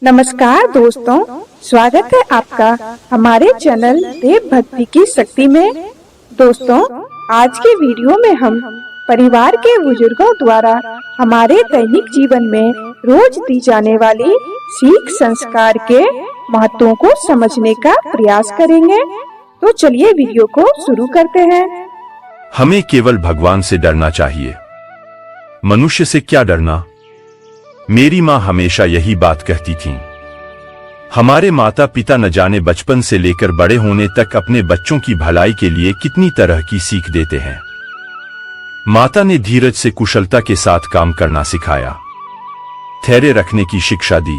नमस्कार दोस्तों, स्वागत है आपका हमारे चैनल देव भक्ति की शक्ति में। दोस्तों, आज के वीडियो में हम परिवार के बुजुर्गों द्वारा हमारे दैनिक जीवन में रोज दी जाने वाली सीख संस्कार के महत्वों को समझने का प्रयास करेंगे। तो चलिए वीडियो को शुरू करते हैं। हमें केवल भगवान से डरना चाहिए, मनुष्य से क्या डरना। मेरी माँ हमेशा यही बात कहती थी। हमारे माता पिता न जाने बचपन से लेकर बड़े होने तक अपने बच्चों की भलाई के लिए कितनी तरह की सीख देते हैं। माता ने धीरज से कुशलता के साथ काम करना सिखाया, धैर्य रखने की शिक्षा दी।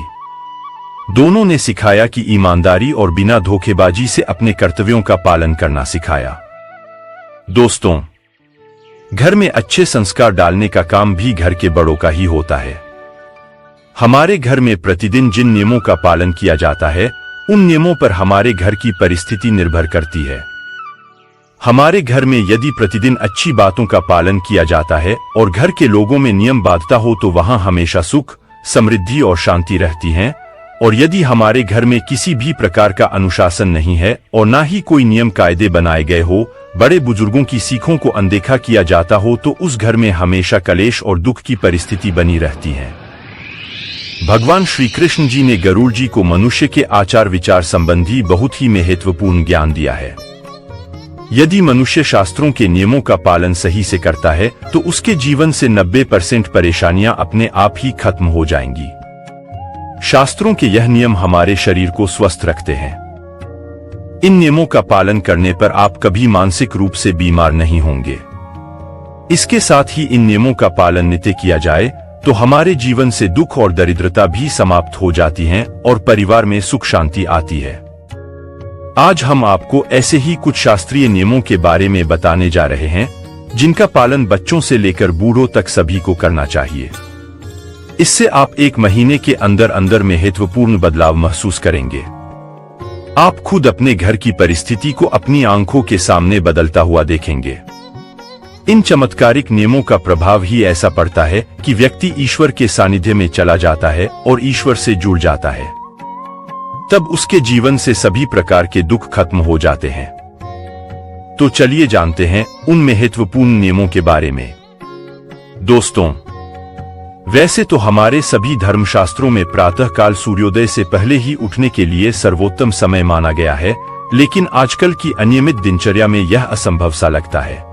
दोनों ने सिखाया कि ईमानदारी और बिना धोखेबाजी से अपने कर्तव्यों का पालन करना सिखाया। दोस्तों, घर में अच्छे संस्कार डालने का काम भी घर के बड़ों का ही होता है। हमारे घर में प्रतिदिन जिन नियमों का पालन किया जाता है, उन नियमों पर हमारे घर की परिस्थिति निर्भर करती है। हमारे घर में यदि प्रतिदिन अच्छी बातों का पालन किया जाता है और घर के लोगों में नियम बांधता हो तो वहां हमेशा सुख, समृद्धि और शांति रहती है। और यदि हमारे घर में किसी भी प्रकार का अनुशासन नहीं है और ना ही कोई नियम कायदे बनाए गए हो, बड़े बुजुर्गों की सीखों को अनदेखा किया जाता हो, तो उस घर में हमेशा कलेश और दुख की परिस्थिति बनी रहती है। भगवान श्री कृष्ण जी ने गरुड़ जी को मनुष्य के आचार विचार संबंधी बहुत ही महत्वपूर्ण ज्ञान दिया है। यदि मनुष्य शास्त्रों के नियमों का पालन सही से करता है तो उसके जीवन से 90% परेशानियां अपने आप ही खत्म हो जाएंगी। शास्त्रों के यह नियम हमारे शरीर को स्वस्थ रखते हैं। इन नियमों का पालन करने पर आप कभी मानसिक रूप से बीमार नहीं होंगे। इसके साथ ही इन नियमों का पालन नित्य किया जाए तो हमारे जीवन से दुख और दरिद्रता भी समाप्त हो जाती हैं और परिवार में सुख शांति आती है। आज हम आपको ऐसे ही कुछ शास्त्रीय नियमों के बारे में बताने जा रहे हैं, जिनका पालन बच्चों से लेकर बूढ़ों तक सभी को करना चाहिए। इससे आप 1 महीने के अंदर अंदर महत्वपूर्ण बदलाव महसूस करेंगे। आप खुद अपने घर की परिस्थिति को अपनी आंखों के सामने बदलता हुआ देखेंगे। इन चमत्कारिक नियमों का प्रभाव ही ऐसा पड़ता है कि व्यक्ति ईश्वर के सानिध्य में चला जाता है और ईश्वर से जुड़ जाता है। तब उसके जीवन से सभी प्रकार के दुख खत्म हो जाते हैं। तो चलिए जानते हैं उन महत्वपूर्ण नियमों के बारे में। दोस्तों, वैसे तो हमारे सभी धर्मशास्त्रों में प्रातःकाल सूर्योदय से पहले ही उठने के लिए सर्वोत्तम समय माना गया है, लेकिन आजकल की अनियमित दिनचर्या में यह असंभव सा लगता है।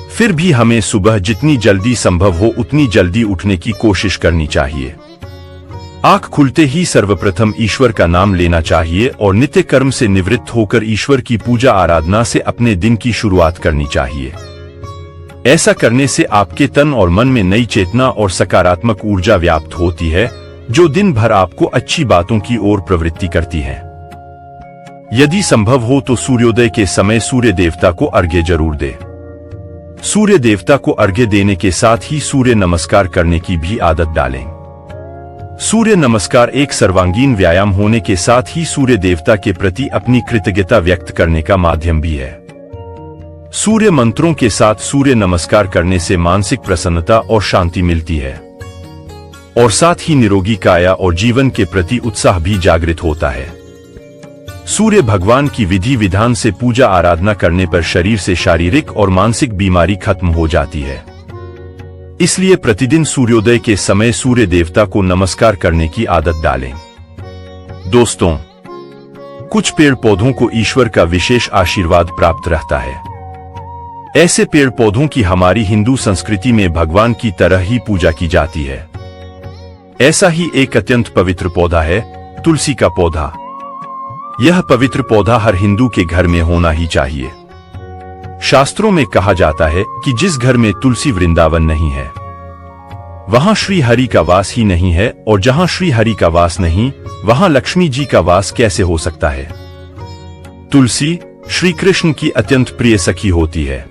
फिर भी हमें सुबह जितनी जल्दी संभव हो उतनी जल्दी उठने की कोशिश करनी चाहिए। आंख खुलते ही सर्वप्रथम ईश्वर का नाम लेना चाहिए और नित्य कर्म से निवृत्त होकर ईश्वर की पूजा आराधना से अपने दिन की शुरुआत करनी चाहिए। ऐसा करने से आपके तन और मन में नई चेतना और सकारात्मक ऊर्जा व्याप्त होती है, जो दिन भर आपको अच्छी बातों की ओर प्रवृत्ति करती है। यदि संभव हो तो सूर्योदय के समय सूर्य देवता को अर्घ्य जरूर दे। सूर्य देवता को अर्घ्य देने के साथ ही सूर्य नमस्कार करने की भी आदत डालें। सूर्य नमस्कार एक सर्वांगीण व्यायाम होने के साथ ही सूर्य देवता के प्रति अपनी कृतज्ञता व्यक्त करने का माध्यम भी है। सूर्य मंत्रों के साथ सूर्य नमस्कार करने से मानसिक प्रसन्नता और शांति मिलती है और साथ ही निरोगी काया और जीवन के प्रति उत्साह भी जागृत होता है। सूर्य भगवान की विधि विधान से पूजा आराधना करने पर शरीर से शारीरिक और मानसिक बीमारी खत्म हो जाती है। इसलिए प्रतिदिन सूर्योदय के समय सूर्य देवता को नमस्कार करने की आदत डालें। दोस्तों, कुछ पेड़ पौधों को ईश्वर का विशेष आशीर्वाद प्राप्त रहता है। ऐसे पेड़ पौधों की हमारी हिंदू संस्कृति में भगवान की तरह ही पूजा की जाती है। ऐसा ही एक अत्यंत पवित्र पौधा है तुलसी का पौधा। यह पवित्र पौधा हर हिंदू के घर में होना ही चाहिए। शास्त्रों में कहा जाता है कि जिस घर में तुलसी वृंदावन नहीं है, वहां श्री हरि का वास ही नहीं है, और जहां श्री हरि का वास नहीं, वहां लक्ष्मी जी का वास कैसे हो सकता है। तुलसी श्री कृष्ण की अत्यंत प्रिय सखी होती है।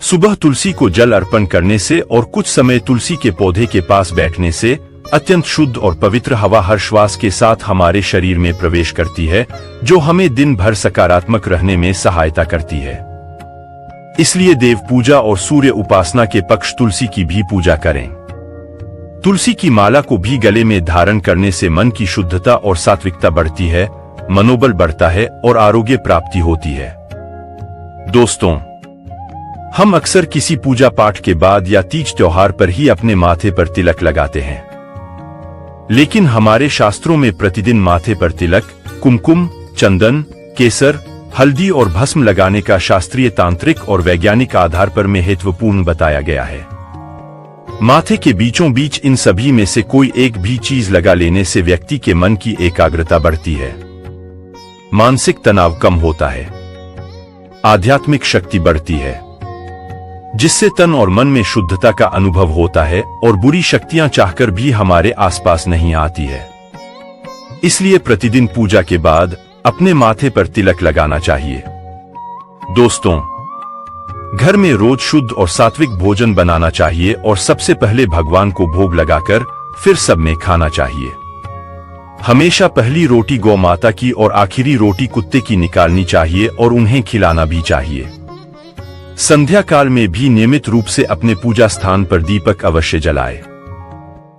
सुबह तुलसी को जल अर्पण करने से और कुछ समय तुलसी के पौधे के पास बैठने से अत्यंत शुद्ध और पवित्र हवा हर श्वास के साथ हमारे शरीर में प्रवेश करती है, जो हमें दिन भर सकारात्मक रहने में सहायता करती है। इसलिए देव पूजा और सूर्य उपासना के पक्ष तुलसी की भी पूजा करें। तुलसी की माला को भी गले में धारण करने से मन की शुद्धता और सात्विकता बढ़ती है, मनोबल बढ़ता है और आरोग्य प्राप्ति होती है। दोस्तों, हम अक्सर किसी पूजा पाठ के बाद या तीज त्योहार पर ही अपने माथे पर तिलक लगाते हैं, लेकिन हमारे शास्त्रों में प्रतिदिन माथे पर तिलक, कुमकुम, चंदन, केसर, हल्दी और भस्म लगाने का शास्त्रीय, तांत्रिक और वैज्ञानिक आधार पर महत्वपूर्ण बताया गया है। माथे के बीचों बीच इन सभी में से कोई एक भी चीज लगा लेने से व्यक्ति के मन की एकाग्रता बढ़ती है, मानसिक तनाव कम होता है, आध्यात्मिक शक्ति बढ़ती है, जिससे तन और मन में शुद्धता का अनुभव होता है और बुरी शक्तियां चाहकर भी हमारे आसपास नहीं आती है। इसलिए प्रतिदिन पूजा के बाद अपने माथे पर तिलक लगाना चाहिए। दोस्तों, घर में रोज शुद्ध और सात्विक भोजन बनाना चाहिए और सबसे पहले भगवान को भोग लगाकर फिर सब में खाना चाहिए। हमेशा पहली रोटी गौ माता की और आखिरी रोटी कुत्ते की निकालनी चाहिए और उन्हें खिलाना भी चाहिए। संध्या काल में भी नियमित रूप से अपने पूजा स्थान पर दीपक अवश्य जलाए।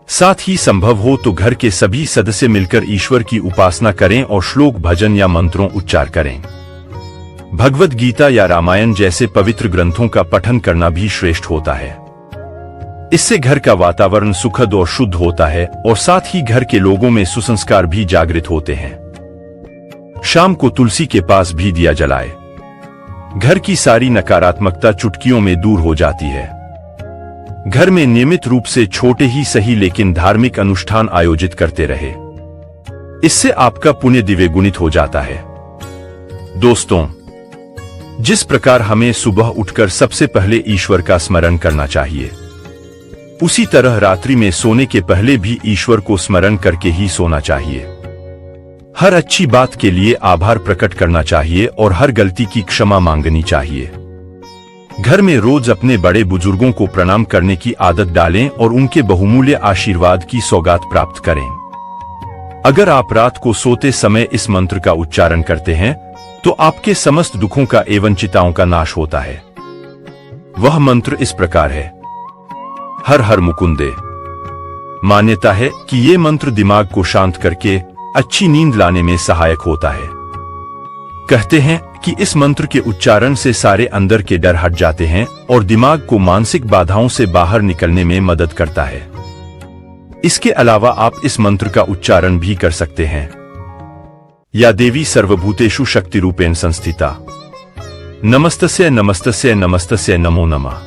साथ ही संभव हो तो घर के सभी सदस्य मिलकर ईश्वर की उपासना करें और श्लोक, भजन या मंत्रों उच्चार करें। भगवद गीता या रामायण जैसे पवित्र ग्रंथों का पठन करना भी श्रेष्ठ होता है। इससे घर का वातावरण सुखद और शुद्ध होता है और साथ ही घर के लोगों में सुसंस्कार भी जागृत होते हैं। शाम को तुलसी के पास भी दिया जलाए। घर की सारी नकारात्मकता चुटकियों में दूर हो जाती है। घर में नियमित रूप से छोटे ही सही लेकिन धार्मिक अनुष्ठान आयोजित करते रहे। इससे आपका पुण्य द्विगुणित हो जाता है। दोस्तों, जिस प्रकार हमें सुबह उठकर सबसे पहले ईश्वर का स्मरण करना चाहिए, उसी तरह रात्रि में सोने के पहले भी ईश्वर को स्मरण करके ही सोना चाहिए। हर अच्छी बात के लिए आभार प्रकट करना चाहिए और हर गलती की क्षमा मांगनी चाहिए। घर में रोज अपने बड़े बुजुर्गों को प्रणाम करने की आदत डालें और उनके बहुमूल्य आशीर्वाद की सौगात प्राप्त करें। अगर आप रात को सोते समय इस मंत्र का उच्चारण करते हैं तो आपके समस्त दुखों का एवं चिंताओं का नाश होता है। वह मंत्र इस प्रकार है: हर हर मुकुंदे। मान्यता है कि ये मंत्र दिमाग को शांत करके अच्छी नींद लाने में सहायक होता है। कहते हैं कि इस मंत्र के उच्चारण से सारे अंदर के डर हट जाते हैं और दिमाग को मानसिक बाधाओं से बाहर निकलने में मदद करता है। इसके अलावा आप इस मंत्र का उच्चारण भी कर सकते हैं: या देवी सर्वभूतेषु शक्ति रूपेण संस्थिता, नमस्तस्य नमस्तस्य नमस्तस्य नमो नमः।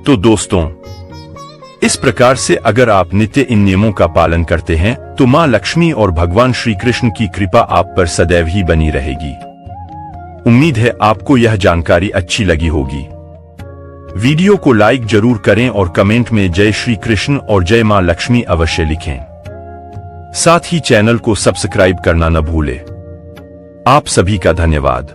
तो दोस्तों, इस प्रकार से अगर आप नित्य इन नियमों का पालन करते हैं तो मां लक्ष्मी और भगवान श्री कृष्ण की कृपा आप पर सदैव ही बनी रहेगी। उम्मीद है आपको यह जानकारी अच्छी लगी होगी। वीडियो को लाइक जरूर करें और कमेंट में जय श्री कृष्ण और जय मां लक्ष्मी अवश्य लिखें। साथ ही चैनल को सब्सक्राइब करना न भूलें। आप सभी का धन्यवाद।